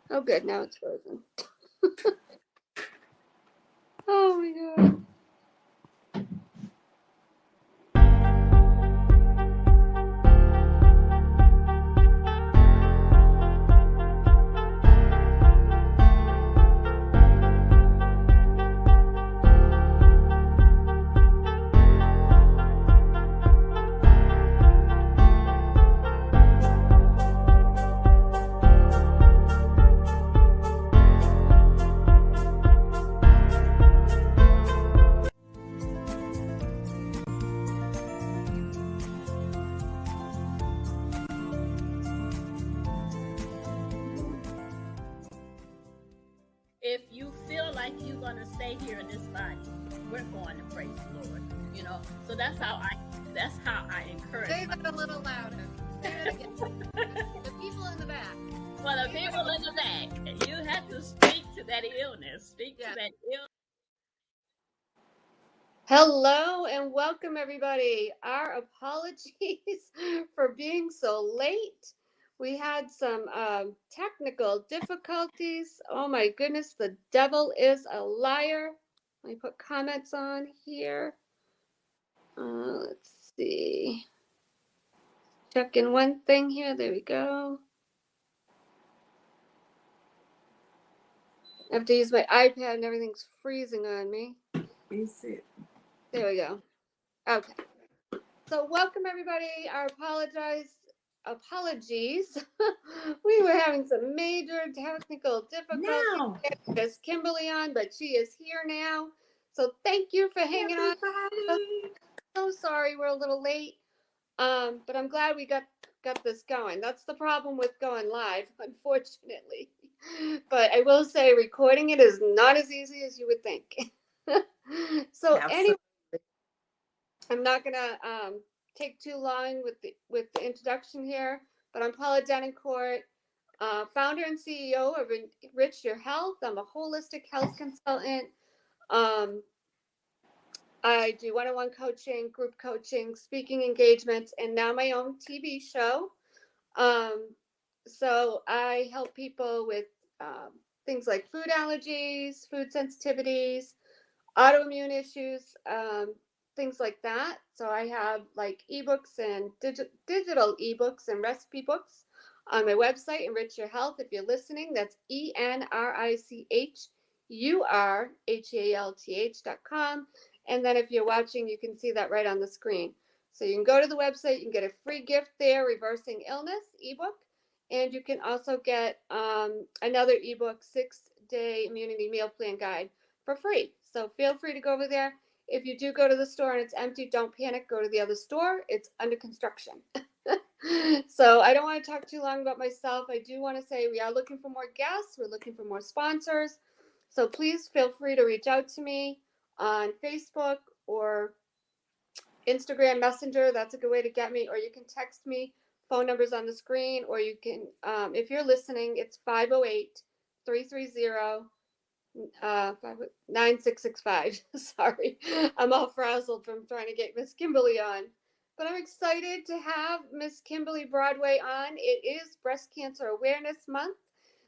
Oh, good. Now it's frozen. Oh my God. If you feel like you're gonna stay here in this body, we're going to praise the Lord. So that's how I encourage. Say that a little louder. Say it again. The people in the back. Well, the people in the back, you have to speak to that illness. Speak to that illness. Hello and welcome, everybody. Our apologies for being so late. We had some technical difficulties. Oh my goodness, the devil is a liar. Let me put comments on here. Let's see. Checking one thing here. There we go. I have to use my iPad and everything's freezing on me. Is it? There we go. Okay. So welcome, everybody. Our apologies. We were having some major technical difficulties getting Miss Kimberly on, but she is here now. So thank you for hanging on. So sorry we're a little late, but I'm glad we got this going. That's the problem with going live, unfortunately. But I will say recording it is not as easy as you would think. So anyway, I'm not gonna take too long with the introduction here, but I'm Paula Denoncourt, founder and CEO of Enrich Your Health. I'm a holistic health consultant. I do one-on-one coaching, group coaching, speaking engagements, and now my own TV show. So I help people with things like food allergies, food sensitivities, autoimmune issues, things like that. So I have like ebooks and digital ebooks and recipe books on my website, Enrich Your Health. If you're listening, that's ENRICHURHEALTH.com. And then if you're watching, you can see that right on the screen. So you can go to the website, you can get a free gift there, Reversing Illness ebook. And you can also get another ebook, 6-Day Immunity Meal Plan Guide, for free. So feel free to go over there. If you do go to the store and it's empty, don't panic. Go to the other store. It's under construction. So I don't want to talk too long about myself. I do want to say we are looking for more guests. We're looking for more sponsors. So please feel free to reach out to me on Facebook or Instagram Messenger. That's a good way to get me. Or you can text me. Phone numbers on the screen. Or you can, if you're listening, it's 508-330-9665. Sorry, I'm all frazzled from trying to get Miss Kimberly on. But I'm excited to have Miss Kimberly Broadway on. It is Breast Cancer Awareness Month.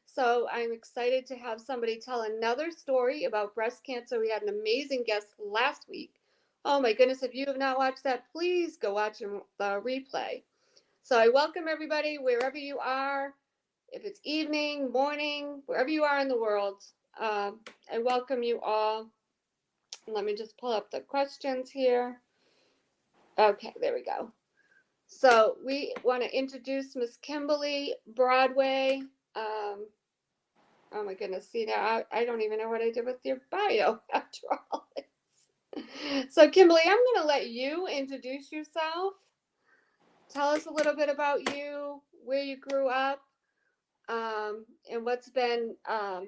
So I'm excited to have somebody tell another story about breast cancer. We had an amazing guest last week. Oh my goodness, if you have not watched that, please go watch the replay. So I welcome everybody wherever you are. If it's evening, morning, wherever you are in the world, I welcome you all. Let me just pull up the questions here. Okay, there we go. So we want to introduce Miss Kimberly Broadway. Oh my goodness, see now, I don't even know what I did with your bio after all this. So Kimberly, I'm going to let you introduce yourself. Tell us a little bit about you, where you grew up, and what's been, oh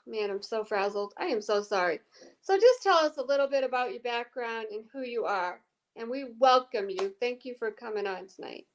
man, I'm so frazzled. I am so sorry. So just tell us a little bit about your background and who you are. And we welcome you. Thank you for coming on tonight.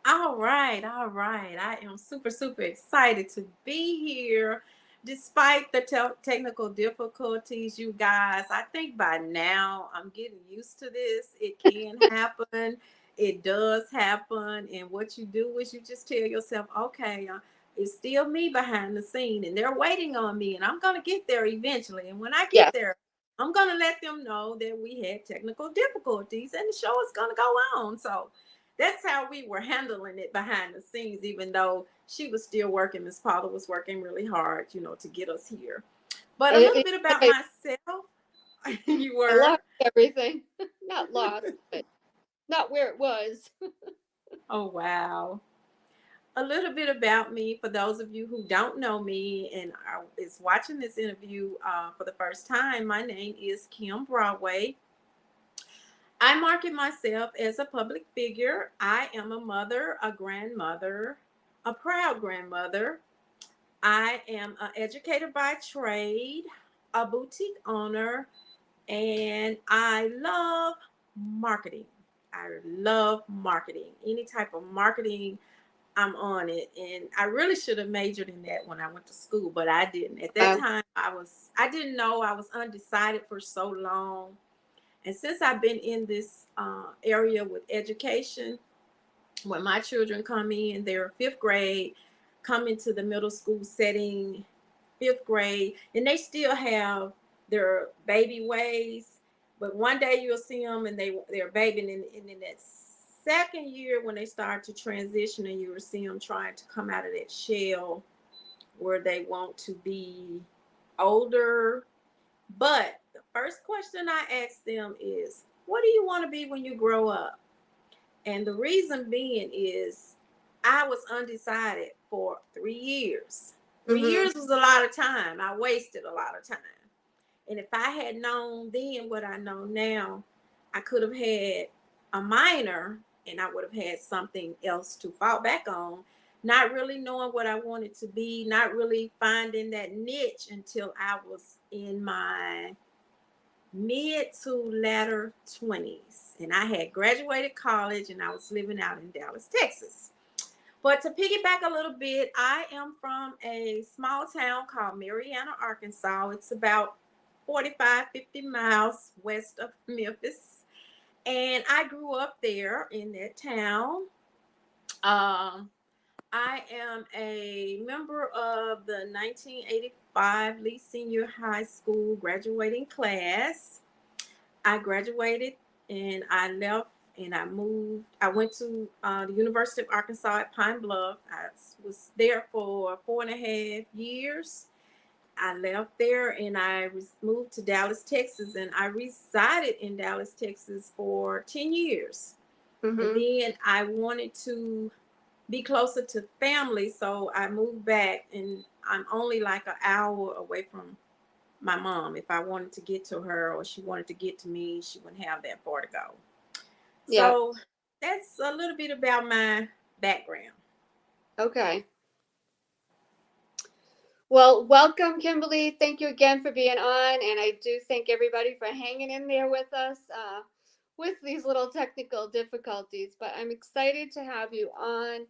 All right. I am super excited to be here. Despite the technical difficulties, you guys, I think by now I'm getting used to this. It can happen. it does happen. And what you do is you just tell yourself, okay, it's still me behind the scene and they're waiting on me and I'm going to get there eventually. And when I Yeah. get there, I'm going to let them know that we had technical difficulties and the show is going to go on. So that's how we were handling it behind the scenes, even though she was still working. Miss Paula was working really hard, to get us here. But a little bit about I, myself. You I were? lost everything. Not lost, but not where it was. Oh, wow. A little bit about me for those of you who don't know me and is watching this interview for the first time. My name is Kim Broadway. I market myself as a public figure. I am a mother, a grandmother, a proud grandmother. I am an educator by trade, a boutique owner, and I love marketing. I love marketing. Any type of marketing, I'm on it. And I really should have majored in that when I went to school, but I didn't. At that time, I didn't know. I was undecided for so long. And since I've been in this area with education, when my children come in, they're fifth grade, come into the middle school setting, fifth grade, and they still have their baby ways. But one day you'll see them and they're babying, and in that second year when they start to transition, and you will see them trying to come out of that shell where they want to be older. But the first question I ask them is, what do you want to be when you grow up? And the reason being is I was undecided for 3 years. 3 years was a lot of time. I wasted a lot of time. And if I had known then what I know now, I could have had a minor and I would have had something else to fall back on. Not really knowing what I wanted to be, not really finding that niche until I was in my mid to latter 20s. And I had graduated college and I was living out in Dallas, Texas. But to piggyback a little bit, I am from a small town called Marianna, Arkansas. It's about 45, 50 miles west of Memphis. And I grew up there in that town. I am a member of the 1985 Lee Senior High School graduating class. I graduated and I left and I moved. I went to the University of Arkansas at Pine Bluff. I was there for 4.5 years. I left there and I moved to Dallas, Texas, and I resided in Dallas, Texas for 10 years. And then I wanted to be closer to family, so I moved back, and I'm only like an hour away from my mom. If I wanted to get to her or she wanted to get to me, she wouldn't have that far to go. Yeah. So that's a little bit about my background. Okay. Well, welcome, Kimberly. Thank you again for being on. And I do thank everybody for hanging in there with us with these little technical difficulties. But I'm excited to have you on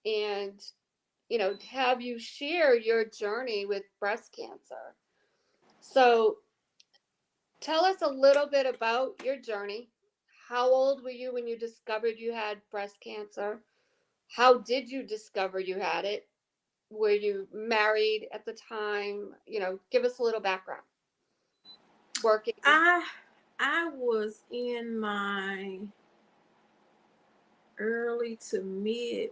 and, have you share your journey with breast cancer. So tell us a little bit about your journey. How old were you when you discovered you had breast cancer? How did you discover you had it? Were you married at the time? Give us a little background. Working. I was in my early to mid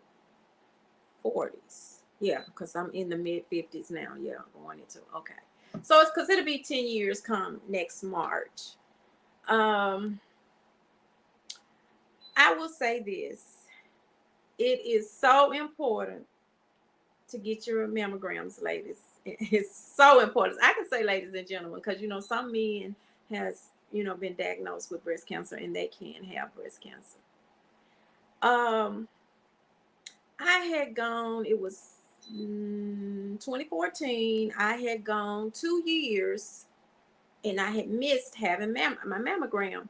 40s. Yeah, because I'm in the mid 50s now. Yeah, going into okay. So it's because it'll be 10 years come next March. I will say this. It is so important to get your mammograms, ladies. It's so important. I can say ladies and gentlemen, because some men has been diagnosed with breast cancer and they can have breast cancer. I had gone, it was 2014, I had gone 2 years and I had missed having my mammogram.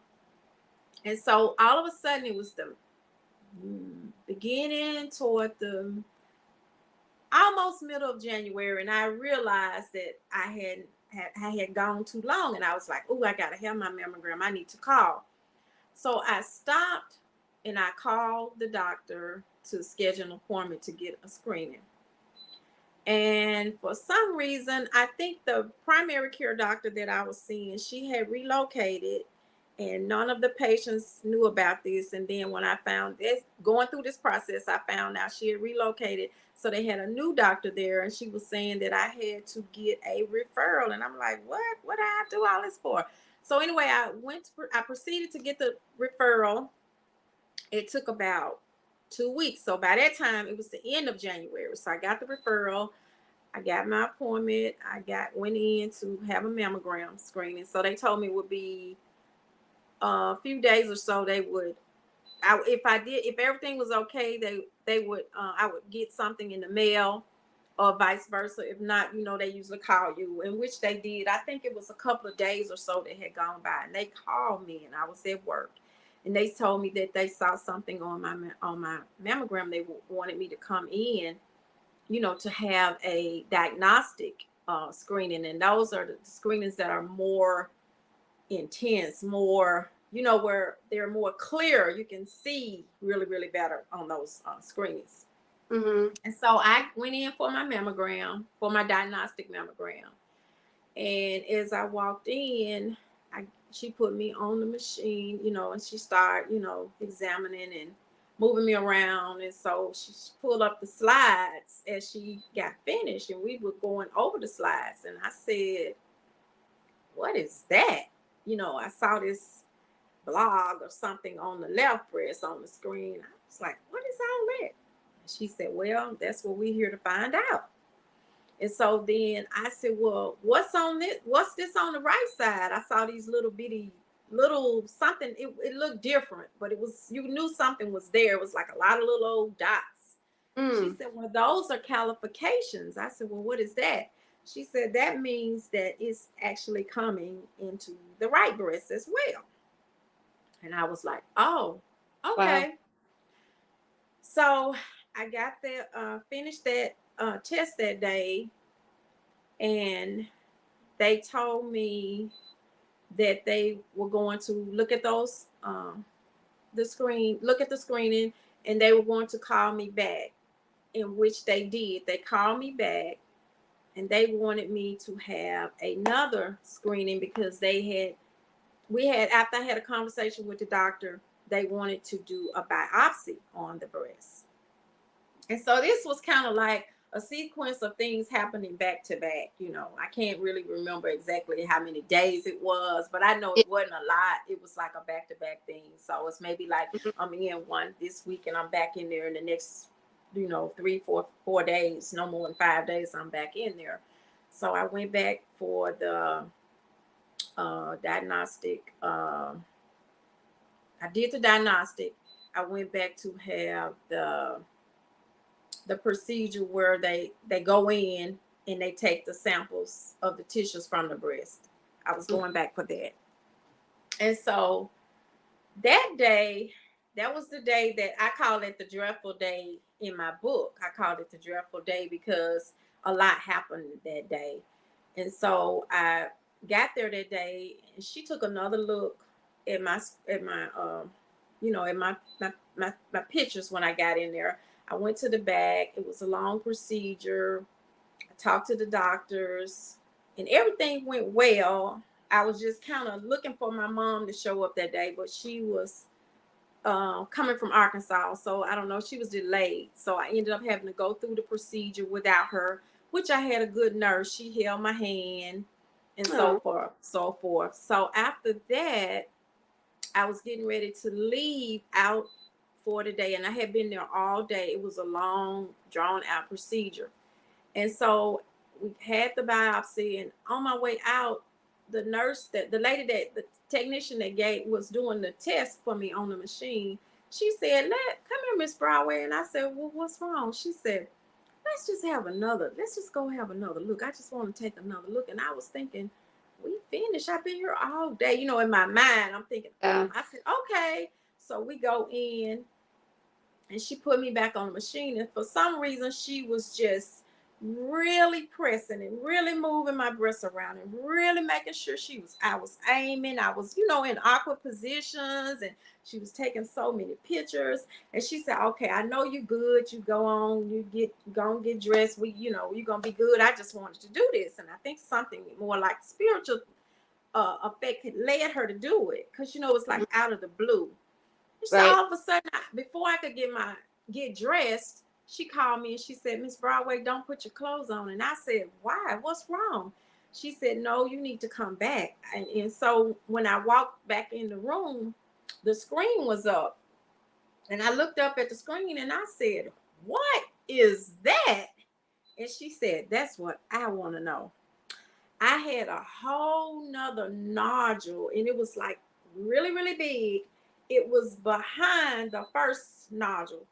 And so all of a sudden it was the beginning toward the almost middle of January, and I realized that I had gone too long, and I was like, oh, I gotta have my mammogram. I need to call. So I stopped and I called the doctor to schedule an appointment to get a screening. And for some reason, I think the primary care doctor that I was seeing, she had relocated and none of the patients knew about this. And then when I found this, going through this process, I found out she had relocated. So they had a new doctor there and she was saying that I had to get a referral. And I'm like, what? What did I do all this for? So anyway, I proceeded to get the referral. It took about 2 weeks. So by that time, it was the end of January. So I got the referral. I got my appointment. Went in to have a mammogram screening. So they told me it would be a few days or so. If everything was okay, they would, I would get something in the mail or vice versa. If not, they usually call you, in which they did. I think it was a couple of days or so that had gone by, and they called me, and I was at work, and they told me that they saw something on my mammogram. They wanted me to come in, to have a diagnostic screening, and those are the screenings that are more intense, more, where they're more clear. You can see really, really better on those screenings. Mm-hmm. And so I went in for my mammogram, for my diagnostic mammogram. And as I walked in, she put me on the machine, and she started, examining and moving me around. And so she pulled up the slides as she got finished, and we were going over the slides. And I said, what is that? I saw this blog or something on the left breast on the screen. I was like, what is all that? And she said, well, that's what we're here to find out. And so then I said, well, what's this on the right side? I saw these little bitty, little something. It looked different, but you knew something was there. It was like a lot of little old dots. She said, well, those are calcifications. I said, well, what is that? She said, that means that it's actually coming into the right breast as well. And I was like, oh, okay. Wow. So I got that, finished that test that day, and they told me that they were going to look at those, look at the screening, and they were going to call me back, in which they did. They called me back, and they wanted me to have another screening because after I had a conversation with the doctor, they wanted to do a biopsy on the breast. And so this was kind of like a sequence of things happening back to back. I can't really remember exactly how many days it was, but I know it wasn't a lot. It was like a back-to-back thing. So it's maybe like I'm in one this week and I'm back in there in the next 3, 4 days, no more than 5 days, I'm back in there. So I went back for the diagnostic. I did the diagnostic. I went back to have the procedure where they go in and they take the samples of the tissues from the breast. I was going back for that. And so that day, that was the day that I call it the dreadful day in my book. I called it the dreadful day because a lot happened that day. And so I got there that day, and she took another look at my pictures when I got in there. I went to the back. It was a long procedure. I talked to the doctors, and everything went well. I was just kind of looking for my mom to show up that day, but she was coming from Arkansas, so I don't know, she was delayed. So I ended up having to go through the procedure without her, which I had a good nurse. She held my hand and so forth. So after that, I was getting ready to leave out for the day, and I had been there all day. It was a long, drawn out procedure. And so we had the biopsy, and on my way out, the technician that was doing the test for me on the machine, she said, come here, Miss Broadway. And I said, well, what's wrong? She said, let's just go have another look. I just want to take another look. And I was thinking, we finished. I've been here all day. In my mind, I'm thinking, I said, okay. So we go in, and she put me back on the machine. And for some reason, she was just really pressing and really moving my breasts around and really making sure I was aiming. I was, in awkward positions, and she was taking so many pictures. And she said, okay, I know you good. You go and get dressed. You're going to be good. I just wanted to do this. And I think something more like spiritual effect had led her to do it. Cause it's like out of the blue. So Right. all of a sudden, before I could get dressed, she called me and she said, Miss Broadway, don't put your clothes on. And I said, why? What's wrong? She said, no, you need to come back. And so when I walked back in the room, the screen was up. And I looked up at the screen and I said, what is that? And she said, that's what I want to know. I had a whole nother nodule, and it was like really, really big. It was behind the first nodule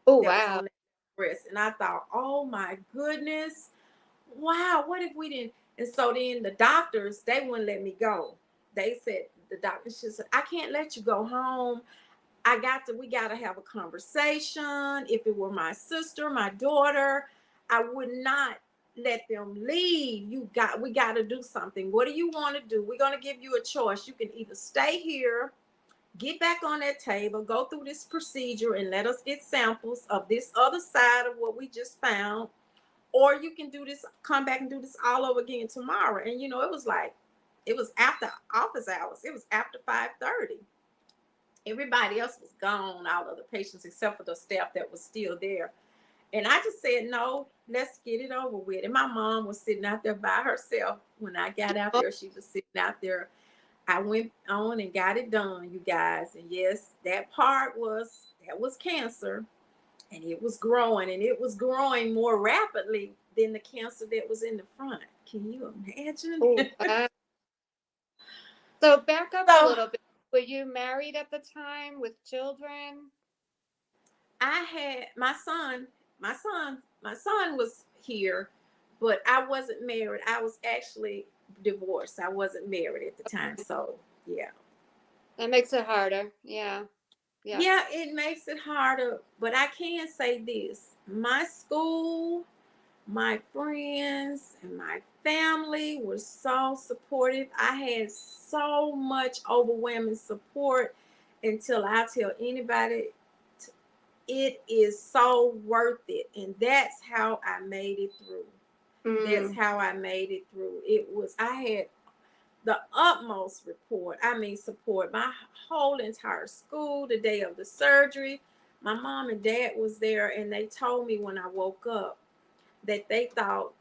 Oh, that was wow. on the breast. And I thought, oh my goodness, wow, what if we didn't? And so then the doctors, they wouldn't let me go. They said, the doctors just said, I can't let you go home. We got to have a conversation. If it were my sister, my daughter, I would not let them leave. We got to do something. What do you want to do? We're going to give you a choice. You can either stay here, get back on that table, go through this procedure and let us get samples of this other side of what we just found, or you can come back and do this all over again tomorrow. And it was after office hours. It was after 5:30. Everybody else was gone, all of the patients except for the staff that was still there. And I just said, no, let's get it over with. And my mom was sitting out there by herself. When I got out Oh, there, she was sitting out there. I went on and got it done, you guys. And yes, that was cancer. And it was growing, and it was growing more rapidly than the cancer that was in the front. Can you imagine? oh, wow. So back up a So little bit. Were you married at the time with children? I had my son was here, but I wasn't married. I was actually divorced. I wasn't married at the time. So yeah. That makes it harder. Yeah. Yeah. Yeah, it makes it harder, but I can say this. My school, my friends, and my family were so supportive. I had so much overwhelming support until I tell anybody it is so worth it. And that's how I made it through. That's Mm. how I made it through. I had the utmost support. My whole entire school, the day of the surgery, my mom and dad was there, and they told me when I woke up that they thought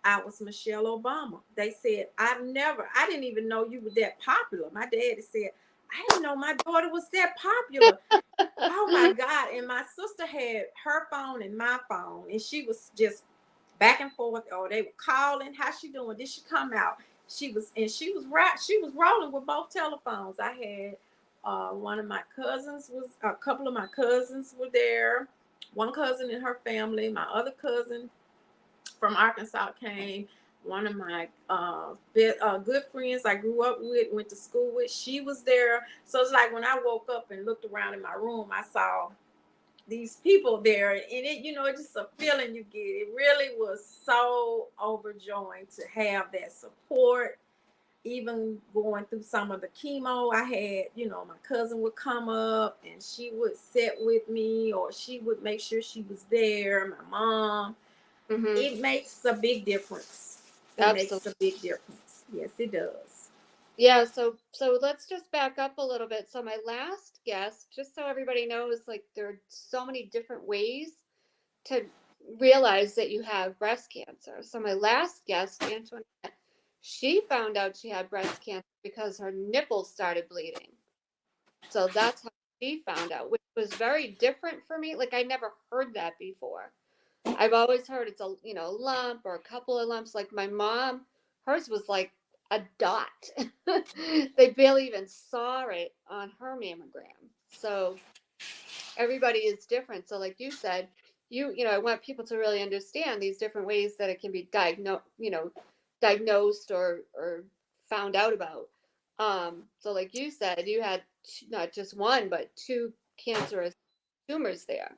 I was Michelle Obama. They said, I didn't even know you were that popular. My daddy said, I didn't know my daughter was that popular. Oh my God. And my sister had her phone and my phone, and she was just back and forth. Or they were calling, how she doing? Did she come out? She was rolling with both telephones. I had a couple of my cousins were there. One cousin and her family, my other cousin from Arkansas came. One of my good friends I grew up with, went to school with, she was there. So it's like when I woke up and looked around in my room, I saw these people there, and it's just a feeling you get. It really was so overjoying to have that support. Even going through some of the chemo I had, my cousin would come up and she would sit with me, or she would make sure she was there. My mom, Mm-hmm. it makes a big difference. It makes Absolutely. a big difference. Yes, it does. Yeah. So let's just back up a little bit. So my last guest, just so everybody knows, like there are so many different ways to realize that you have breast cancer. So my last guest, Antoinette, she found out she had breast cancer because her nipples started bleeding. So that's how she found out, which was very different for me. Like I never heard that before. I've always heard it's a lump or a couple of lumps. Like my mom, hers was like a dot. They barely even saw it on her mammogram. So everybody is different. So like you said, I want people to really understand these different ways that it can be diagnosed or found out about. So like you said, you had not just one but two cancerous tumors there.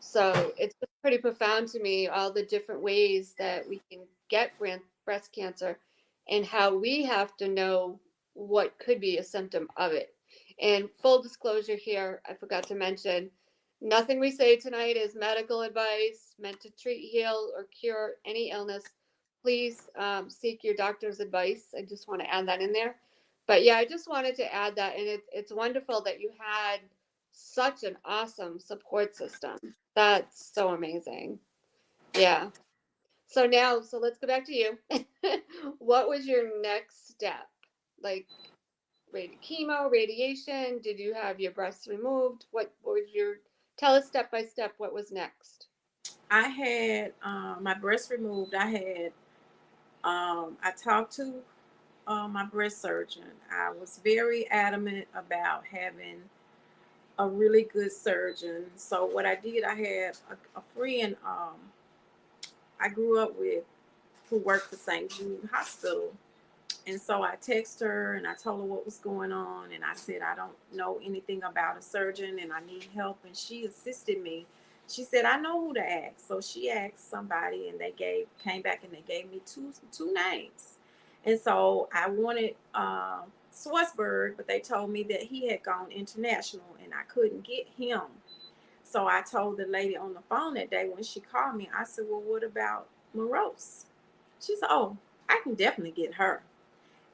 So it's just pretty profound to me, all the different ways that we can get breast cancer and how we have to know what could be a symptom of it. And full disclosure here, I forgot to mention, nothing we say tonight is medical advice meant to treat, heal, or cure any illness. Please seek your doctor's advice. I just want to add that in there. But yeah, I just wanted to add that. And it's wonderful that you had such an awesome support system. That's so amazing. Yeah. So let's go back to you. What was your next step? Like chemo, radiation? Did you have your breasts removed? What was your, tell us step by step what was next? I had my breast removed. I talked to my breast surgeon. I was very adamant about having a really good surgeon. So what I did, I had a friend I grew up with who worked for St. Jude Hospital. And so I texted her and I told her what was going on. And I said, I don't know anything about a surgeon and I need help. And she assisted me. She said, I know who to ask. So she asked somebody and came back and they gave me two names. And so I wanted Swartzberg, but they told me that he had gone international and I couldn't get him. So I told the lady on the phone that day when she called me, I said, well, what about Morose? She said, oh, I can definitely get her.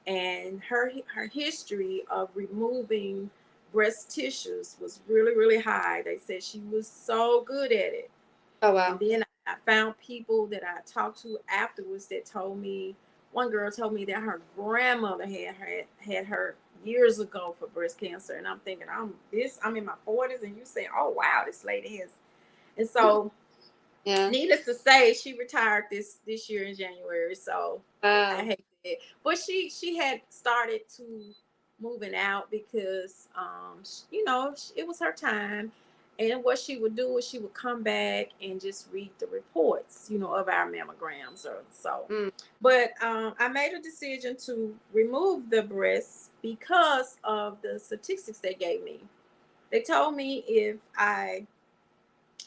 And her history of removing breast tissues was really, really high. They said she was so good at it. Oh And wow. then I found people that I talked to afterwards that told me, one girl told me that her grandmother had her years ago for breast cancer. And I'm thinking, I'm in my 40s, and you say, oh wow, this lady has. And so, Yeah. needless to say, she retired this year in January. So I Wow. hate it, but she had started to moving out because it was her time. And what she would do is she would come back and just read the reports, of our mammograms or so. Mm. But I made a decision to remove the breasts because of the statistics they gave me. They told me if I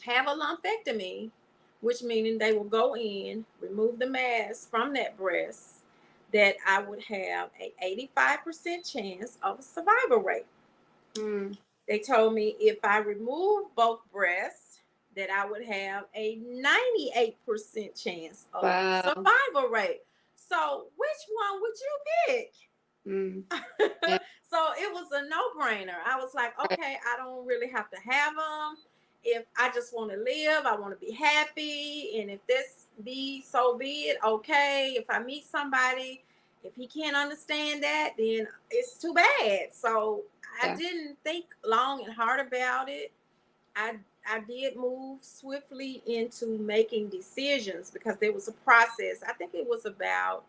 have a lumpectomy, which meaning they will go in, remove the mass from that breast, that I would have a 85% chance of a survival rate. Mm. They told me if I remove both breasts, that I would have a 98% chance of Wow. survival rate. So which one would you pick? Mm. Yeah. So it was a no-brainer. I was like, Right. okay, I don't really have to have them. If I just want to live, I want to be happy, and if this be so be it. Okay, if I meet somebody, if he can't understand that, then it's too bad. So I Yeah. didn't think long and hard about it. I I did move swiftly into making decisions because there was a process. I think it was about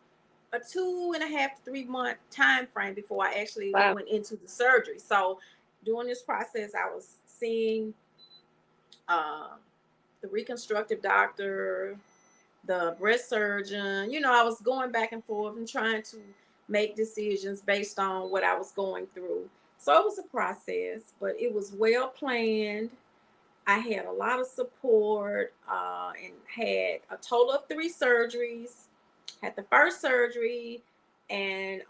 a 2.5 to 3 month time frame before I actually Wow. went into the surgery. So during this process, I was seeing uh, the reconstructive doctor, the breast surgeon. I was going back and forth and trying to make decisions based on what I was going through. So it was a process, but it was well planned. I had a lot of support and had a total of 3 surgeries. Had the first surgery, and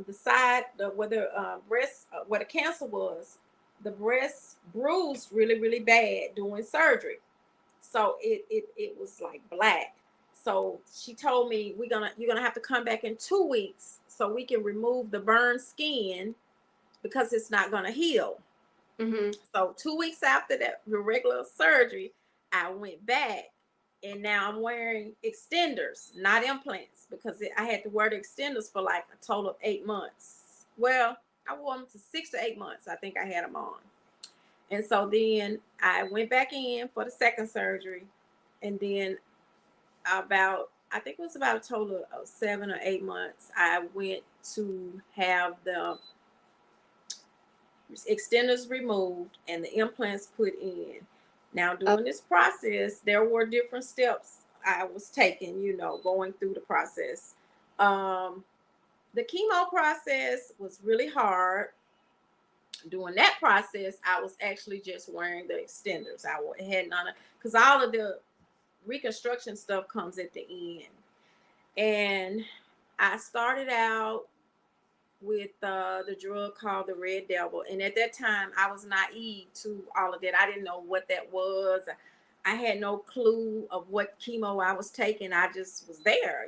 the side where the breast where the cancer was, the breast bruised really, really bad during surgery. So it was like black. So she told me you're gonna have to come back in 2 weeks so we can remove the burned skin because it's not gonna heal. Mm-hmm. So 2 weeks after that, the regular surgery, I went back, and now I'm wearing extenders, not implants, because I had to wear the extenders for like a total of 8 months. Well, I wore them to 6 to 8 months. I think I had them on. And so then I went back in for the second surgery, and then I think it was about a total of 7 or 8 months, I went to have the extenders removed and the implants put in. Now, Oh, during this process, there were different steps I was taking, going through the process. Um, the chemo process was really hard. during that process, I was actually just wearing the extenders. I had none of, because all of the reconstruction stuff comes at the end. And I started out with the drug called the Red Devil. And at that time, I was naive to all of that. I didn't know what that was. I had no clue of what chemo I was taking. I just was there,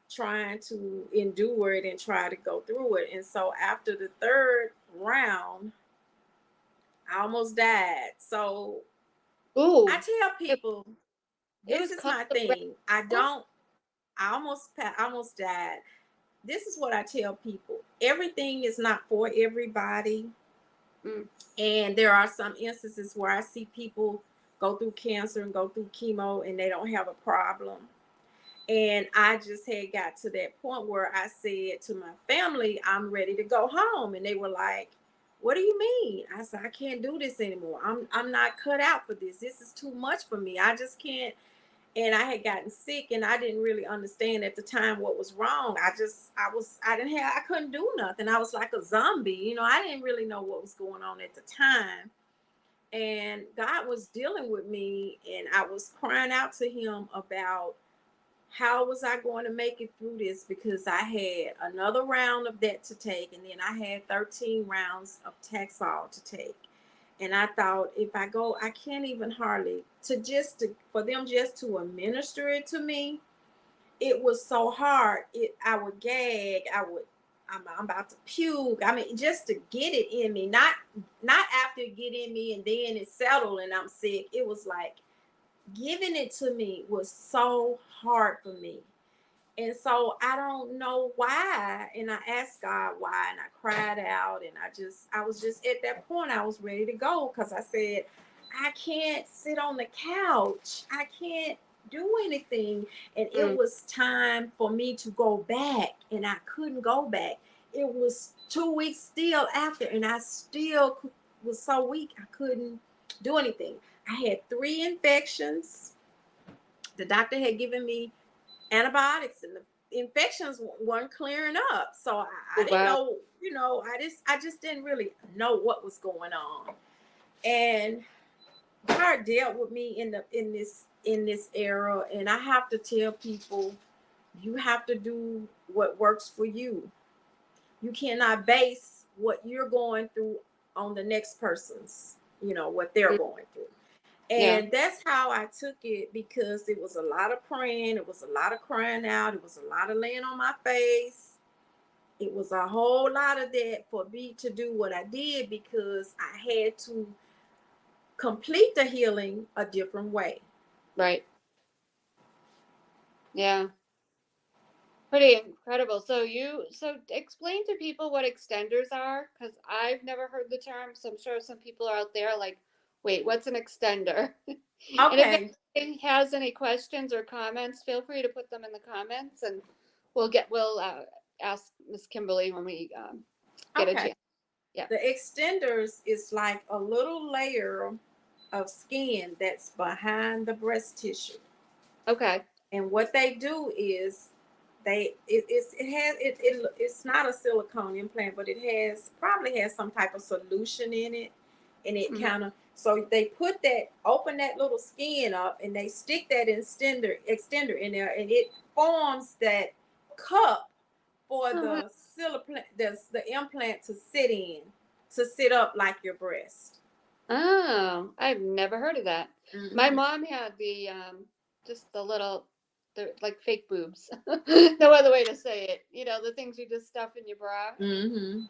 trying to endure it and try to go through it. And so after the third round, I almost died. So Ooh, I tell it, people, it this was is called my the Red thing. Devil? I almost died. This is what I tell people. Everything is not for everybody. Mm. And there are some instances where I see people go through cancer and go through chemo and they don't have a problem. And I just had got to that point where I said to my family, I'm ready to go home. And they were like, what do you mean? I said, I can't do this anymore. I'm not cut out for this. This is too much for me. I just can't. And I had gotten sick and I didn't really understand at the time what was wrong. I couldn't do nothing. I was like a zombie. I didn't really know what was going on at the time. And God was dealing with me and I was crying out to him about how was I going to make it through this, because I had another round of that to take, and then I had 13 rounds of Taxol to take. And I thought, if I go, I can't even hardly for them just to administer it to me. It was so hard. I would gag. I'm about to puke. I mean, just to get it in me, not after it get in me and then it settled and I'm sick. It was like giving it to me was so hard for me. And so I don't know why. And I asked God why, and I cried out. And I was just at that point, I was ready to go, because I said, I can't sit on the couch. I can't do anything. And it Mm. was time for me to go back, and I couldn't go back. It was 2 weeks still after, and I still was so weak, I couldn't do anything. I had 3 infections. The doctor had given me antibiotics and the infections weren't clearing up. So I Oh, didn't wow. know, I just didn't really know what was going on. And God dealt with me in this era. And I have to tell people, you have to do what works for you. You cannot base what you're going through on the next person's, what they're Mm. going through. Yeah. And that's how I took it, because it was a lot of praying. It was a lot of crying out. It was a lot of laying on my face. It was a whole lot of that for me to do what I did, because I had to complete the healing a different way. Right. Yeah. Pretty incredible. So explain to people what extenders are, because I've never heard the term. So I'm sure some people out there are like, wait, what's an extender? And if Okay. anybody has any questions or comments, feel free to put them in the comments, and we'll ask Miss Kimberly when we get a Okay. chance. Yeah. The extenders is like a little layer of skin that's behind the breast tissue. Okay. And what they do is it's not a silicone implant, but it probably has some type of solution in it, and it Mhm. kind of, so they open that little skin up, and they stick that extender in there, and it forms that cup for Oh, wow. the implant to sit up like your breast. Oh, I've never heard of that. My Mm-hmm. mom had the just the little, the like fake boobs. No other way to say it. The things you just stuff in your bra. Mm-hmm. It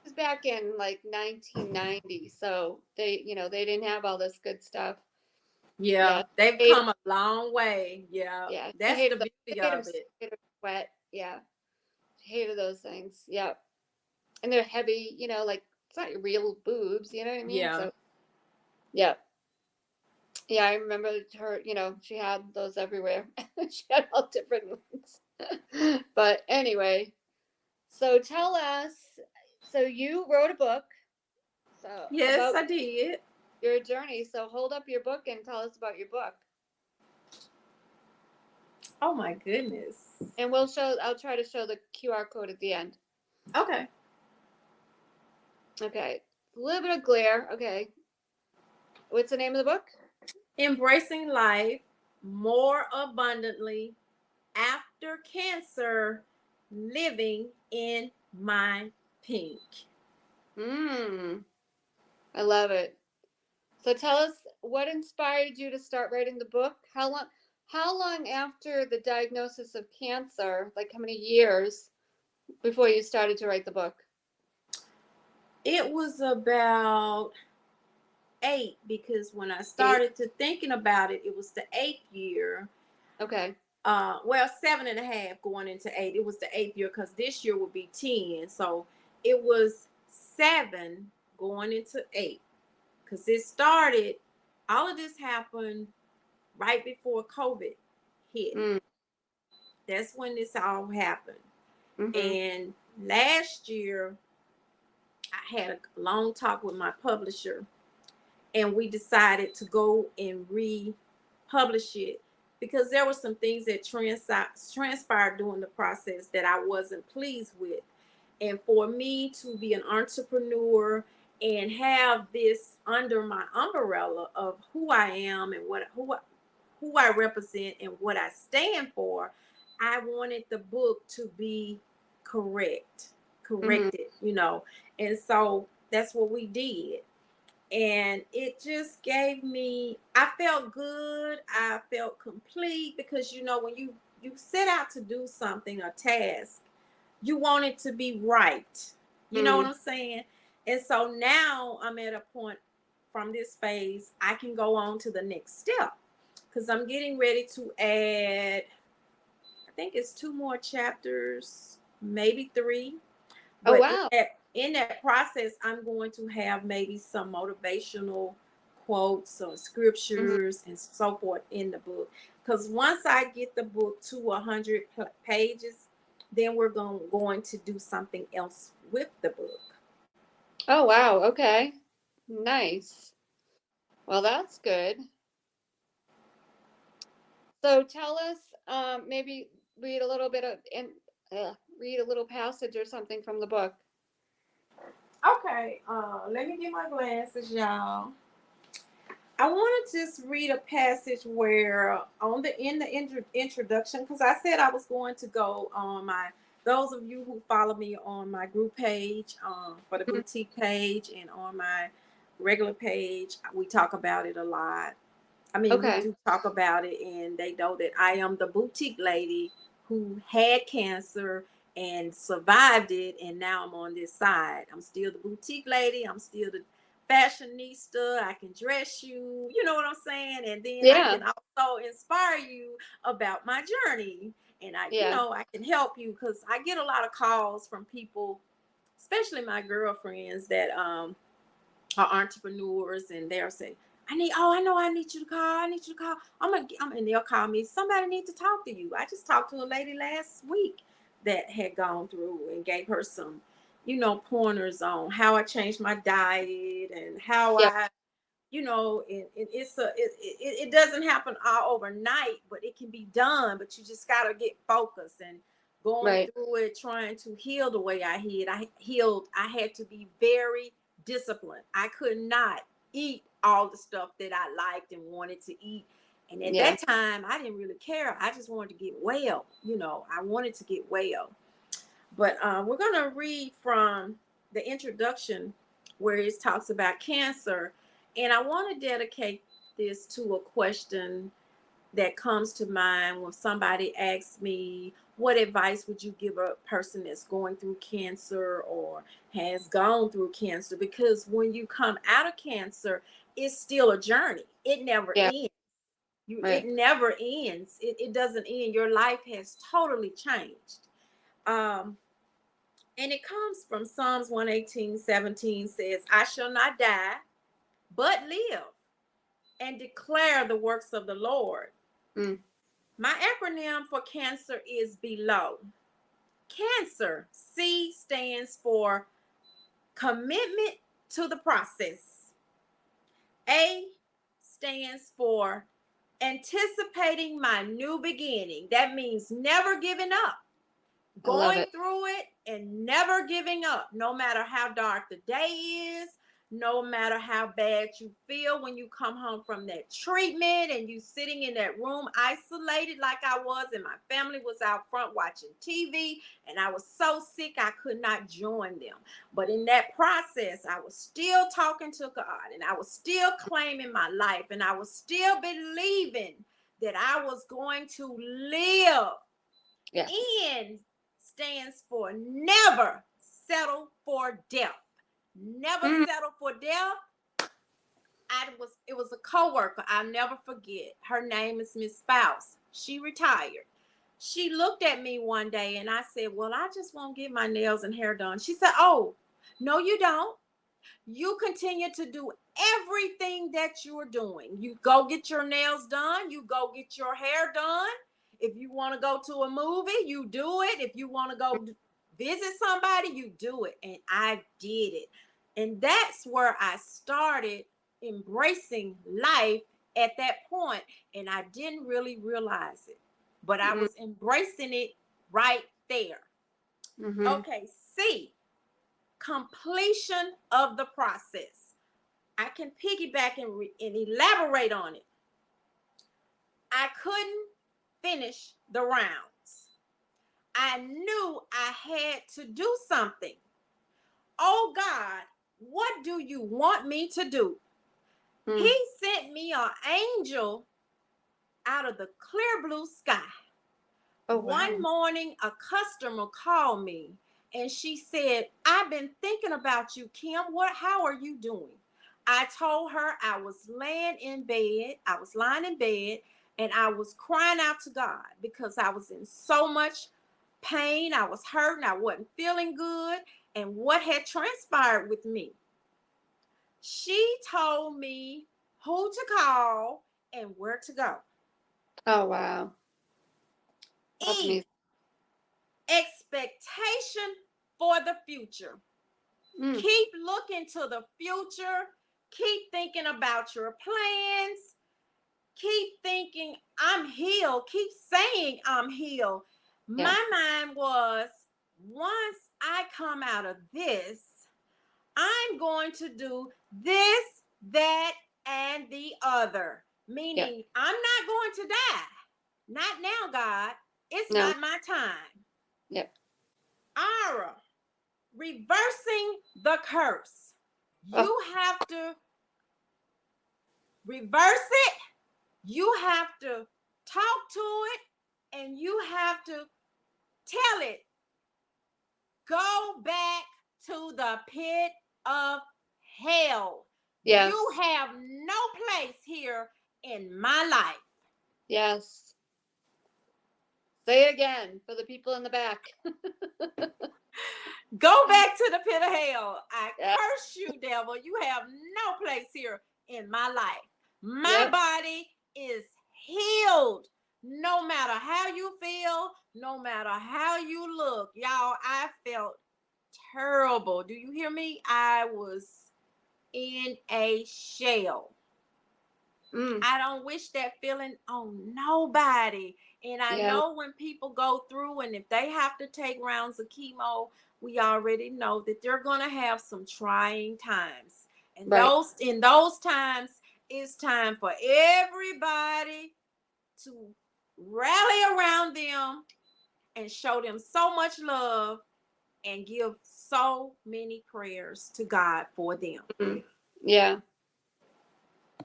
was back in like 1990, so they didn't have all this good stuff. Yeah, Yeah, they've I hate come a long way. Yeah, yeah, I that's the hated them. I beauty made them of it. sweat. Yeah, hated those things. Yeah, and they're heavy. Like it's not your real boobs. You know what I mean? Yeah. So yeah. Yeah, I remember her, she had those everywhere. She had all different ones. But anyway, so tell us, so you wrote a book so Yes, about I did. your journey. So hold up your book and tell us about your book. Oh my goodness. And I'll try to show the QR code at the end. Okay. Okay. A little bit of glare. Okay. What's the name of the book? Embracing Life More Abundantly After Cancer, Living in My Pink. I love it. So tell us what inspired you to start writing the book? How long after the diagnosis of cancer, like how many years before you started to write the book? It was about 8, because when I 8. started to thinking about it, it was the 8th year. Okay. Well, 7.5 going into 8. It was the 8th year because this year would be 10. So it was 7 going into 8, because it started, all of this happened right before COVID hit. Mm. That's when this all happened. Mm-hmm. And last year, I had a long talk with my publisher, and we decided to go and republish it because there were some things that transpired during the process that I wasn't pleased with. And for me to be an entrepreneur and have this under my umbrella of who I am and who I represent and what I stand for, I wanted the book to be Mm-hmm. corrected, And so that's what we did. And it just gave me, I felt good. I felt complete because, when you set out to do something, a task, you want it to be right. You know what Mm. I'm saying? And so now I'm at a point from this phase, I can go on to the next step because I'm getting ready to add, I think it's 2 more chapters, maybe 3. Oh But wow. in that process, I'm going to have maybe some motivational quotes or Mm-hmm. scriptures and so forth in the book. Because once I get the book to 100 pages, then we're going to do something else with the book. Oh wow. Okay. Nice. Well, that's good. So tell us, maybe read a little bit of and read a little passage or something from the book. Okay, let me get my glasses, y'all. I want to just read a passage where in the introduction, because I said I was going to go on those of you who follow me on my group page, for the Mhm. boutique page, and on my regular page, we talk about it a lot. I mean, we Okay. do talk about it, and they know that I am the boutique lady who had cancer and survived it, and now I'm on this side. I'm still the boutique lady. I'm still the fashionista. I can dress you, you know what I'm saying? And then I Yeah. can also inspire you about my journey. And Yeah. I can help you because I get a lot of calls from people, especially my girlfriends that are entrepreneurs, and they'll say, I know I need you to call. I need you to call. And they'll call me. Somebody needs to talk to you. I just talked to a lady last week that had gone through and gave her some, pointers on how I changed my diet and how Yeah. it doesn't happen all overnight, but it can be done. But you just got to get focused and going Right. through it, trying to heal the way I healed. I had to be very disciplined. I could not eat all the stuff that I liked and wanted to eat. And at Yeah. that time, I didn't really care. I just wanted to get well. I wanted to get well. But we're going to read from the introduction where it talks about cancer. And I want to dedicate this to a question that comes to mind when somebody asks me, what advice would you give a person that's going through cancer or has gone through cancer? Because when you come out of cancer, it's still a journey. It never Yeah. ends. It Right. never ends. It doesn't end. Your life has totally changed. Um, and it comes from Psalms 118:17 says, I shall not die, but live and declare the works of the Lord. Mm. My acronym for cancer is below. Cancer, C stands for commitment to the process. A stands for anticipating my new beginning. That means never giving up, I love going it. through it and never giving up, no matter how dark the day is, no matter how bad you feel when you come home from that treatment and you sitting in that room isolated like I was, and my family was out front watching TV, and I was so sick I could not join them. But in that process, I was still talking to God, and I was still claiming my life, and I was still believing that I was going to live. Yeah. N stands for never settle for death. Never settle for death. It was a coworker. I'll never forget. Her name is Miss Spouse. She retired. She looked at me one day and I said, well, I just won't get my nails and hair done. She said, oh, no, you don't. You continue to do everything that you're doing. You go get your nails done. You go get your hair done. If you want to go to a movie, you do it. If you want to go visit somebody, you do it. And I did it. And that's where I started embracing life at that point. And I didn't really realize it, but I was embracing it right there. Okay, C, completion of the process. I can piggyback and elaborate on it. I couldn't finish the rounds. I knew I had to do something. Oh God, what do you want me to do? He sent me an angel out of the clear blue sky. Oh, wow. One morning, a customer called me and she said, I've been thinking about you, Kim. How are you doing? I told her I was lying in bed and I was crying out to God because I was in so much pain. I was hurting. I wasn't feeling good. And what had transpired with me? She told me who to call and where to go. Oh, wow. That's amazing. Expectation for the future. Keep looking to the future. Keep thinking about your plans. Keep thinking, I'm healed. Keep saying, I'm healed. Yeah. My mind was, once I come out of this, I'm going to do this, that, and the other. Meaning, I'm not going to die. Not now, God. It's not my time. Yep. Ara, reversing the curse. You have to reverse it. You have to talk to it, and you have to tell it, go back to the pit of hell. Yes. You have no place here in my life. Yes. Say it again for the people in the back. Go back to the pit of hell. I curse you, devil. You have no place here in my life. My body is healed. No matter how you feel, no matter how you look. Y'all, I felt terrible. Do you hear me? I was in a shell. I don't wish that feeling on nobody. And I know when people go through and if they have to take rounds of chemo, we already know that they're going to have some trying times. And in those times, it's time for everybody to rally around them and show them so much love and give so many prayers to God for them. Yeah.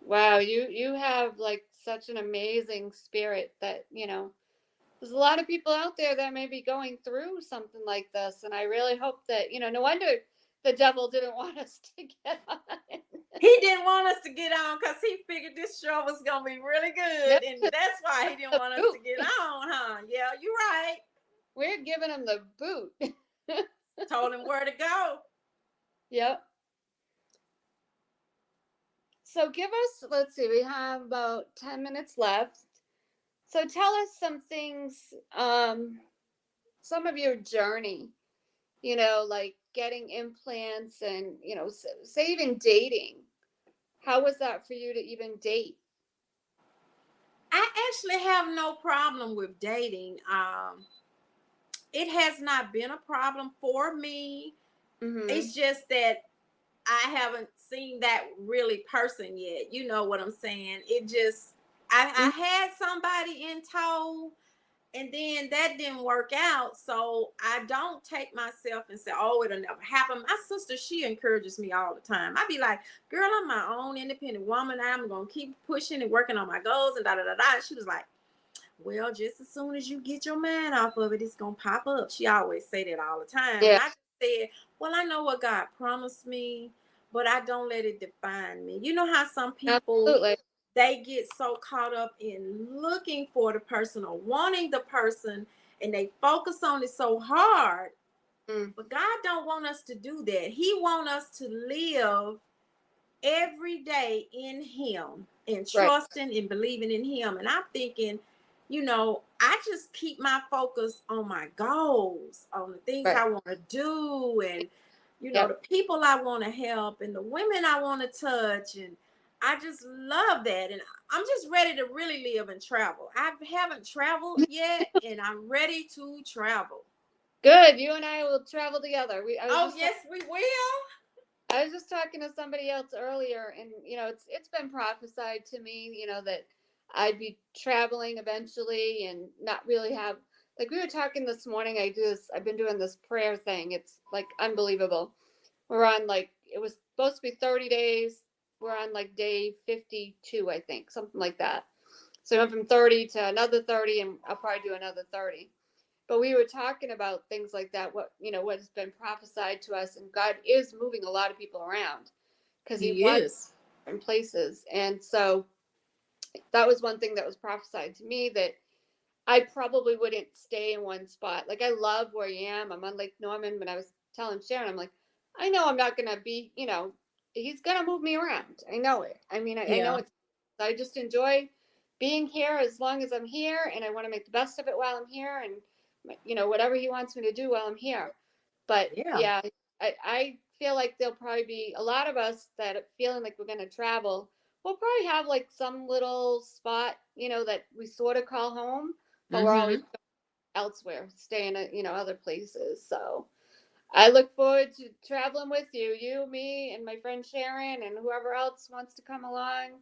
Wow, you have like such an amazing spirit that, there's a lot of people out there that may be going through something like this. And I really hope that, no wonder the devil didn't want us to get on. He didn't want us to get on because he figured this show was going to be really good. And that's why he didn't want us to get on, huh? Yeah, you're right. We're giving him the boot. Told him where to go. Yep. So let's see, we have about 10 minutes left. So tell us some things, some of your journey, like getting implants and, say even dating. How was that for you to even date? I actually have no problem with dating. It has not been a problem for me. It's just that I haven't seen that really person yet. You know what I'm saying? It just, I had somebody in tow, and then that didn't work out. So I don't take myself and say, oh, it'll never happen. My sister, she encourages me all the time. I be like, girl, I'm my own independent woman. I'm going to keep pushing and working on my goals and da da da da. She was like, well, just as soon as you get your mind off of it, it's going to pop up. She always say that all the time. And Yeah, I just said, well, I know what God promised me, but I don't let it define me. You know how some people, absolutely. they get so caught up in looking for the person or wanting the person, and they focus on it so hard. Mm, But God don't want us to do that. He want us to live every day in him and right, trusting and believing in him. And I'm thinking, I just keep my focus on my goals, on the things right. I want to do, and the Yep. people I want to help and the women I want to touch. And I just love that. And I'm just ready to really live and travel. I haven't traveled yet, and I'm ready to travel. Good. You and I will travel together. I was Oh, just yes, we will. I was just talking to somebody else earlier, and it's been prophesied to me, that I'd be traveling eventually and not really have, like, we were talking this morning. I've been doing this prayer thing. It's like unbelievable. We're on, like, it was supposed to be 30 days. We're on like day 52, I think, something like that. So I went from 30 to another 30, and I'll probably do another 30. But we were talking about things like that, what has been prophesied to us, and God is moving a lot of people around because he He wants is. different places. And so that was one thing that was prophesied to me, that I probably wouldn't stay in one spot. Like, I love where I am. I'm on Lake Norman. But I was telling Sharon, I'm like, I know I'm not gonna be, he's gonna move me around. I know it. I mean, I know Yeah. it's, I just enjoy being here as long as I'm here, and I want to make the best of it while I'm here, and whatever he wants me to do while I'm here. But Yeah. yeah, I feel like there'll probably be a lot of us that are feeling like we're gonna travel. We'll probably have like some little spot, that we sort of call home, but we're always Mm-hmm. elsewhere, staying at, other places. So I look forward to traveling with you, me, and my friend Sharon, and whoever else wants to come along.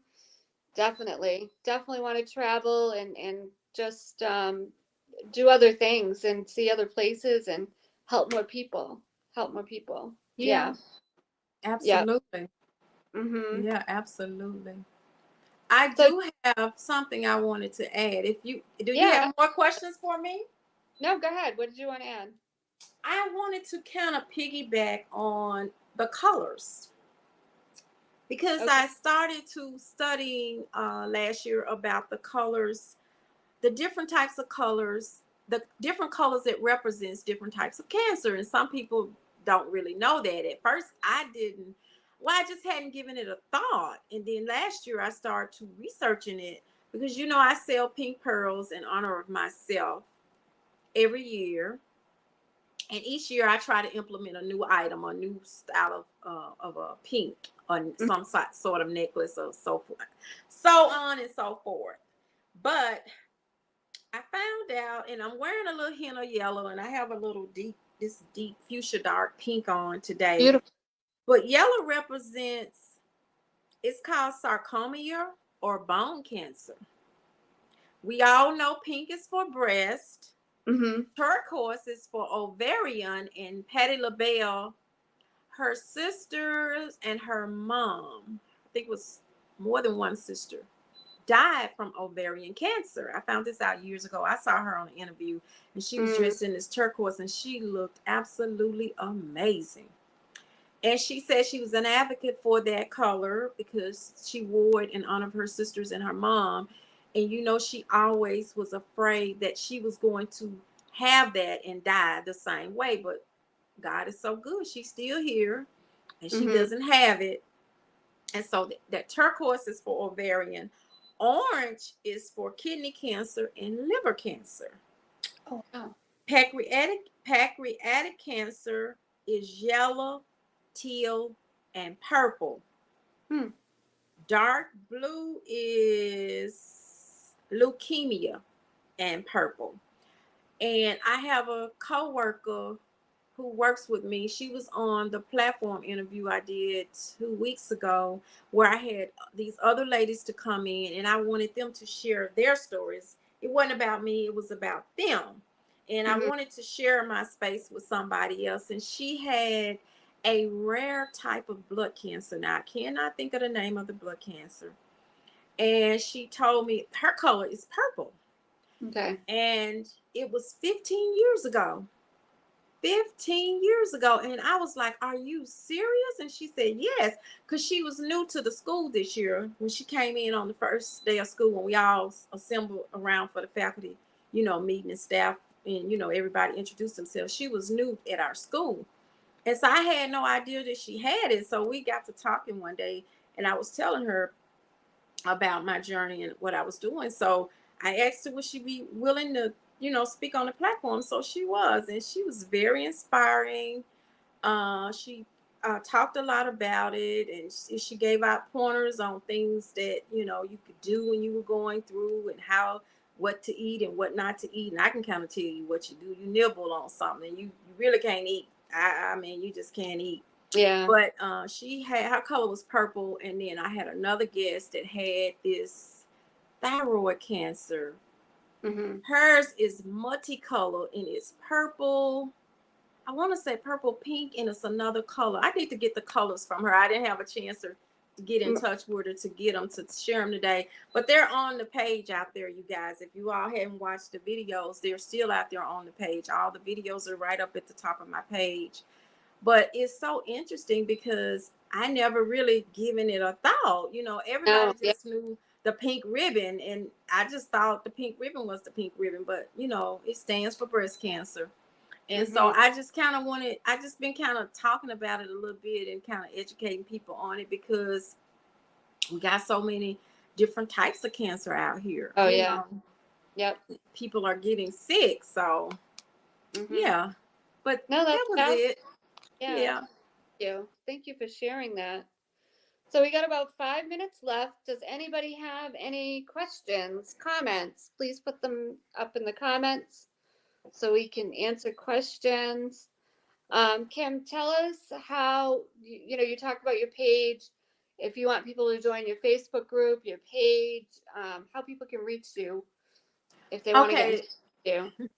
Definitely want to travel and just do other things and see other places and help more people. Help more people. Yeah, Yeah. Yep. absolutely. Mhm. Yeah, absolutely. I So do have something I wanted to add. If you do, you yeah. have more questions for me? No, go ahead. What did you want to add? I wanted to kind of piggyback on the colors because Okay. I started to studying last year about the colors, the different types of colors, the different colors that represents different types of cancer. And some people don't really know that. At first I didn't. Well, I just hadn't given it a thought. And then last year I started to researching it because I sell pink pearls in honor of myself every year. And each year I try to implement a new item, a new style of a pink, or Mhm. some sort of necklace, or so forth, so on and so forth. But I found out, and I'm wearing a little hint of yellow, and I have a little this deep fuchsia dark pink on today. Beautiful. But yellow represents, it's called sarcomia or bone cancer. We all know pink is for breast, Mhm. turquoise is for ovarian, and Patti LaBelle, her sisters and her mom, I think it was more than one sister, died from ovarian cancer. I found this out years ago. I saw her on an interview, and she was Mm. dressed in this turquoise, and she looked absolutely amazing. And she said she was an advocate for that color because she wore it in honor of her sisters and her mom. And she always was afraid that she was going to have that and die the same way. But God is so good. She's still here and she Mhm. doesn't have it. And so that turquoise is for ovarian. Orange is for kidney cancer and liver cancer. Oh wow. Pancreatic cancer is yellow, teal, and purple. Hmm. Dark blue is leukemia and purple. And I have a coworker who works with me, she was on the platform interview I did 2 weeks ago, where I had these other ladies to come in and I wanted them to share their stories. It wasn't about me, it was about them. And I Mhm. wanted to share my space with somebody else. And she had a rare type of blood cancer. Now, I cannot think of the name of the blood cancer. And she told me her color is purple. Okay. And it was 15 years ago. 15 years ago. And I was like, are you serious? And she said, yes, because she was new to the school this year when she came in on the first day of school when we all assembled around for the faculty, meeting and staff and, everybody introduced themselves. She was new at our school. And so I had no idea that she had it. So we got to talking one day and I was telling her about my journey and what I was doing. So I asked her would she be willing to, speak on the platform. So she was, and she was very inspiring. She talked a lot about it, and she gave out pointers on things that you could do when you were going through, and what to eat and what not to eat. And I can kind of tell you what you do. You nibble on something, and you really can't eat. I mean, you just can't eat. Yeah. But she had her color was purple, and then I had another guest that had this thyroid cancer. Mhm. Hers is multicolored and it's purple. I want to say purple pink, and it's another color. I need to get the colors from her. I didn't have a chance to get in touch with her to get them to share them today, but they're on the page out there, you guys. If you all haven't watched the videos, they're still out there on the page. All the videos are right up at the top of my page. But it's so interesting because I never really given it a thought. No. Everybody Yeah. just knew the pink ribbon, and I just thought the pink ribbon was the pink ribbon, but it stands for breast cancer. And so Mhm. I just been kind of talking about it a little bit and kind of educating people on it because we got so many different types of cancer out here. Oh yeah. Yep. People are getting sick. So, Mhm. yeah. But No, that's that was fast. it. Yeah. Yeah. Thank you for sharing that. So we got about 5 minutes left. Does anybody have any questions, comments? Please put them up in the comments so we can answer questions. Kim, tell us how you talked about your page. If you want people to join your Facebook group, your page, how people can reach you if they want to get in Okay. touch with you.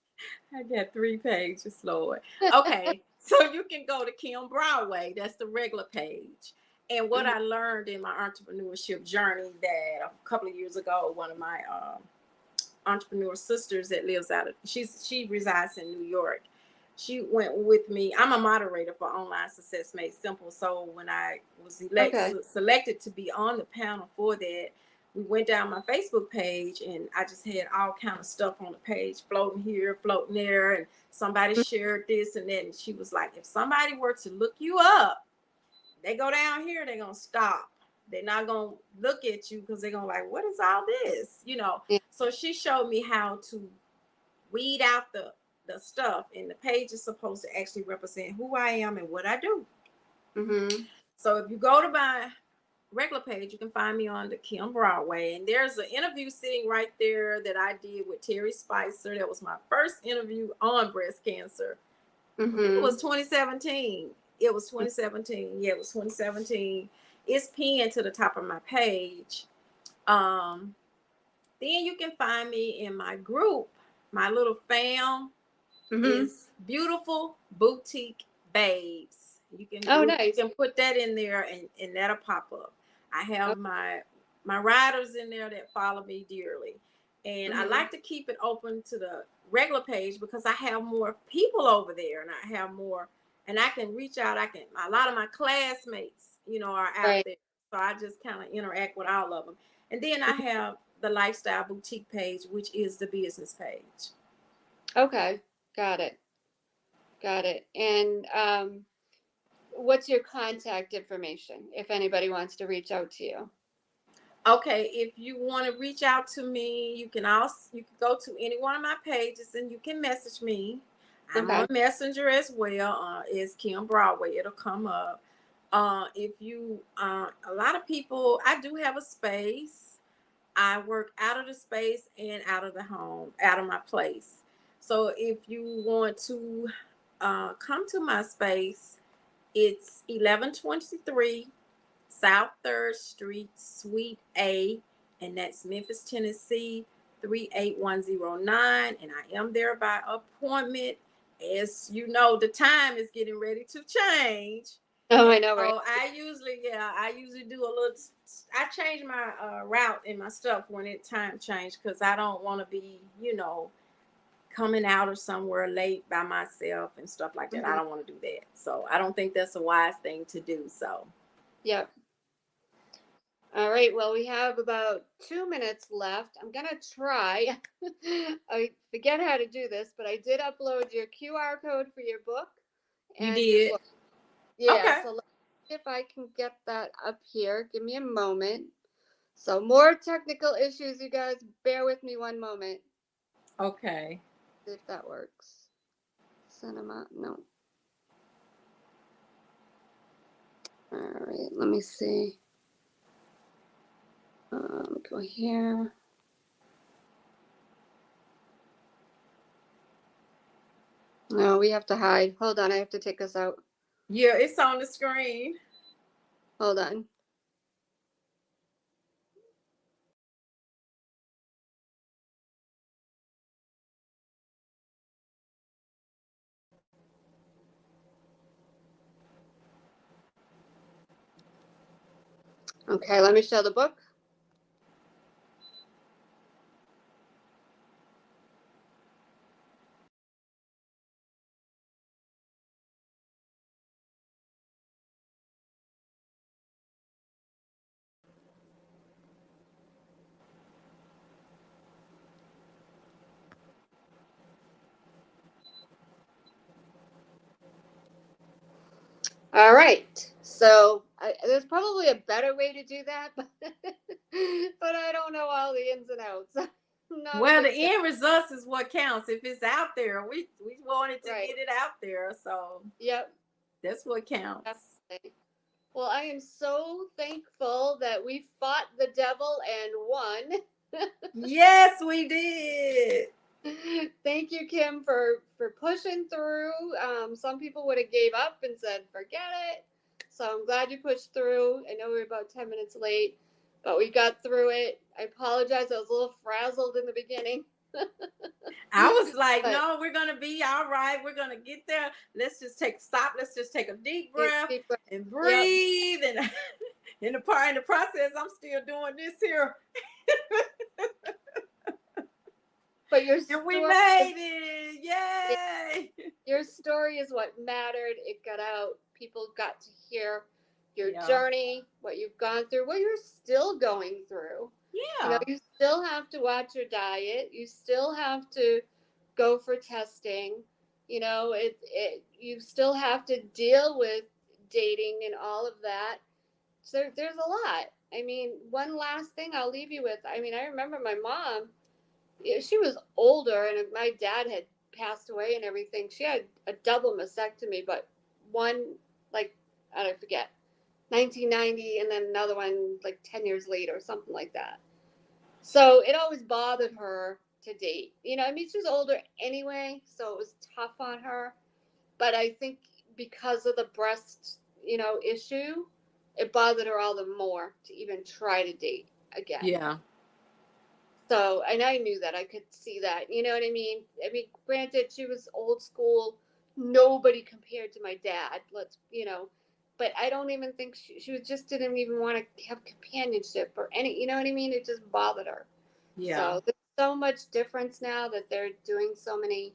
I got 3 pages, Lord. Okay, so you can go to Kim Broadway. That's the regular page. And what Mhm. I learned in my entrepreneurship journey that a couple of years ago, one of my entrepreneur sisters that lives she resides in New York. She went with me. I'm a moderator for Online Success Made Simple. So when I was Okay. selected to be on the panel for that, we went down my Facebook page and I just had all kind of stuff on the page, floating here, floating there, and somebody shared this and that. And she was like, if somebody were to look you up, they go down here, they're gonna stop. They're not gonna look at you because they're gonna like, what is all this? Yeah. So she showed me how to weed out the stuff, and the page is supposed to actually represent who I am and what I do. Mm-hmm. So if you go to my regular page, you can find me on the Kim Broadway, and there's an interview sitting right there that I did with Terry Spicer. That was my first interview on breast cancer. I think it Mm-hmm. was 2017. It was 2017. Yeah, it was 2017. It's pinned to the top of my page. Um, then you can find me in my group. My little fam Mm-hmm. is Beautiful Boutique Babes. Oh, You nice. can put that in there and that'll pop up. I Oh, have my riders in there that follow me dearly. And I mm-hmm. like to keep it open to the regular page because I have more people over there and I have more and I can reach out. A lot of my classmates, are out Right. there. So I just kind of interact with all of them. And then I have the lifestyle boutique page, which is the business page. Okay. Got it. Got it. And what's your contact information if anybody wants to reach out to you? Okay, if you want to reach out to me, you can go to any one of my pages and you can message me. I'm on Okay. Messenger as well. It's Kim Broadway. It'll come up. If you A lot of people, I do have a space. I work out of the space and out of the home, out of my place. So if you want to come to my space. It's 1123 South 3rd Street, Suite A, and that's Memphis, Tennessee, 38109. And I am there by appointment. As you know, the time is getting ready to change. Oh, I And know, right? so I usually do a little, I change my route and my stuff when it time change, because I don't want to be, coming out or somewhere late by myself and stuff like that. I don't want to do that. So I don't think that's a wise thing to do. So Yep. All right. Well, we have about 2 minutes left. I'm gonna try. I forget how to do this, but I did upload your QR code for your book you and your did. book. Yeah. Okay. So let's see if I can get that up here. Give me a moment. So more technical issues, you guys. Bear with me one moment. Okay. See if that works. Cinema. No. All right. Let me see. Go here. No, we have to hide. Hold on. I have to take us out. Yeah, it's on the screen. Hold on. Okay, let me show the book. All right. So there's probably a better way to do that, but I don't know all the ins and outs. Not a Well, the big end results is what counts. If it's out there, we wanted to right. get it out there. So Yep. that's what counts. Definitely. Well, I am so thankful that we fought the devil and won. Yes, we did. Thank you, Kim, for pushing through. Some people would have gave up and said, "Forget it." So I'm glad you pushed through. I know we were about 10 minutes late, but we got through it. I apologize. I was a little frazzled in the beginning. I was like, But no, we're gonna be all right. We're gonna get there. Let's just take a stop. Let's just take a deep breath deep breath. and Yep. breathe. And in the process, I'm still doing this here. But your And we story is, made it. Yay. your story is what mattered. It got out. People got to hear your Yeah. journey, what you've gone through, what you're still going through. Yeah. You still have to watch your diet. You still have to go for testing. You still have to deal with dating and all of that. So there's a lot. I mean, one last thing I'll leave you with. I mean, I remember my mom, she was older and my dad had passed away and everything. She had a double mastectomy, but one, like, I don't forget, 1990, and then another one like 10 years later or something like that. So it always bothered her to date. I mean, she was older anyway, so it was tough on her. But I think because of the breast, issue, it bothered her all the more to even try to date again. Yeah. So, and I knew that. I could see that. You know what I mean? I mean, granted, she was old school. Nobody compared to my dad. But I don't even think she just didn't even want to have companionship or any, you know what I mean? It just bothered her. Yeah. So there's so much difference now that they're doing so many,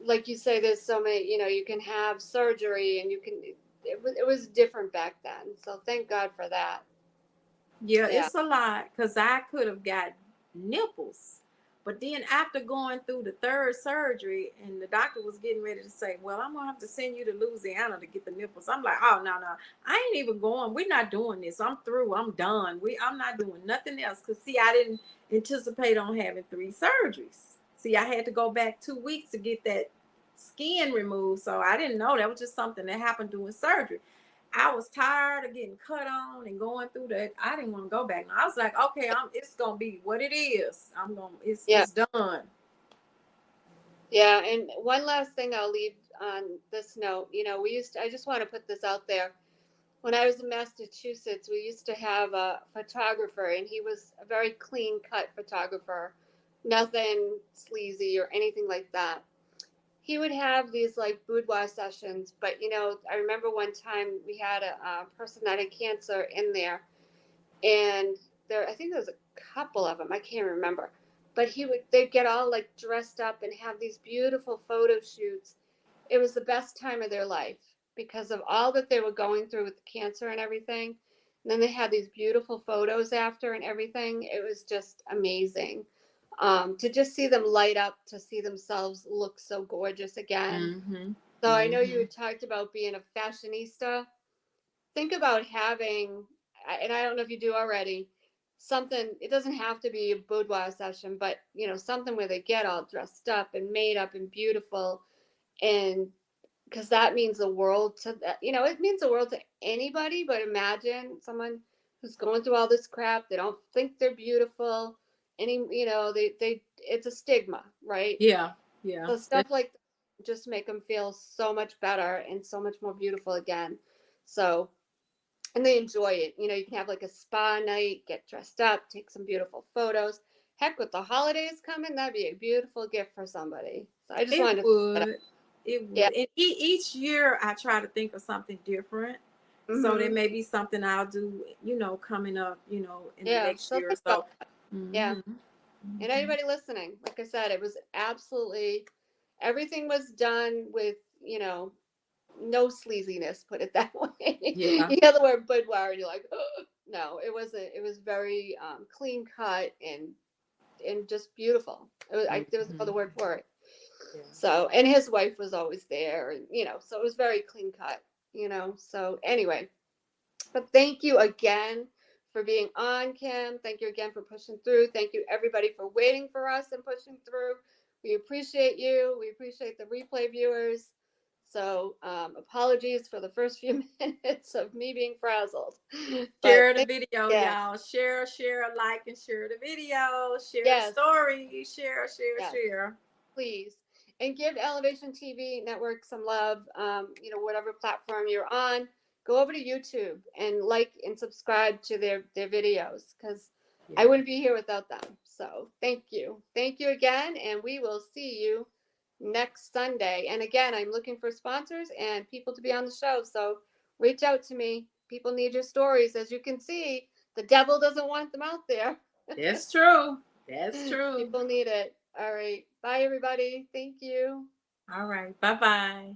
like you say, there's so many, you can have surgery and it was different back then. So thank God for that. Yeah, Yeah. it's a lot, because I could have got nipples. But then after going through the third surgery, and the doctor was getting ready to say, well, I'm going to have to send you to Louisiana to get the nipples. I'm like, oh, no, I ain't even going. We're not doing this. I'm through. I'm done. I'm not doing nothing else. Because, see, I didn't anticipate on having 3 surgeries. See, I had to go back 2 weeks to get that skin removed. So I didn't know that was just something that happened during surgery. I was tired of getting cut on and going through that. I didn't want to go back. I was like, okay, it's gonna be what it is. It's done. Yeah, and one last thing I'll leave on this note. I just want to put this out there. When I was in Massachusetts, we used to have a photographer, and he was a very clean cut photographer, nothing sleazy or anything like that. He would have these like boudoir sessions, but I remember one time we had a person that had cancer in there, and I think there was a couple of them, I can't remember, but they'd get all like dressed up and have these beautiful photo shoots. It was the best time of their life because of all that they were going through with the cancer and everything. And then they had these beautiful photos after and everything. It was just amazing, to just see them light up, to see themselves look so gorgeous again. Mm-hmm. So I know you Mm-hmm. had talked about being a fashionista. Think about having, and I don't know if you do already, something. It doesn't have to be a boudoir session, but something where they get all dressed up and made up and beautiful, and because that means the world to that. It means the world to anybody. But imagine someone who's going through all this crap. They don't think they're beautiful. They it's a stigma, right? Yeah. Yeah. So stuff like that just make them feel so much better and so much more beautiful again. So, and they enjoy it. You can have like a spa night, get dressed up, take some beautiful photos. Heck, with the holidays coming, that'd be a beautiful gift for somebody. So I just It wanted to throw that out. would. It Yeah. would. And each year I try to think of something different. So there Mm-hmm. may be something I'll do, coming up, in the Yeah. next So year. think about So, that. Yeah. mm-hmm. And Mm-hmm. anybody listening, like I said, it was absolutely, everything was done with, no sleaziness, put it that way. Yeah. You hear the word boudoir and you're like, oh. No, it wasn't. It was very clean cut and just beautiful. There was no Mm-hmm. other word for it. Yeah. So, and his wife was always there, and so it was very clean cut. So anyway, but thank you again for being on, Kim. Thank you again for pushing through. Thank you, everybody, for waiting for us and pushing through. We appreciate you. We appreciate the replay viewers. So, apologies for the first few minutes of me being frazzled. But Share the video, yeah, y'all. Share, like, and share the video. Share the yes, story. Share, yes, share. please. And give Elevation TV Network some love. Whatever platform you're on, go over to YouTube and like and subscribe to their videos, because I Yeah. wouldn't be here without them. So thank you again, and we will see you next Sunday. And again, I'm looking for sponsors and people to be on the show. So reach out to me. People need your stories. As you can see, the devil doesn't want them out there. That's true. That's true. People need it. All right. Bye, everybody. Thank you. All right. Bye-bye.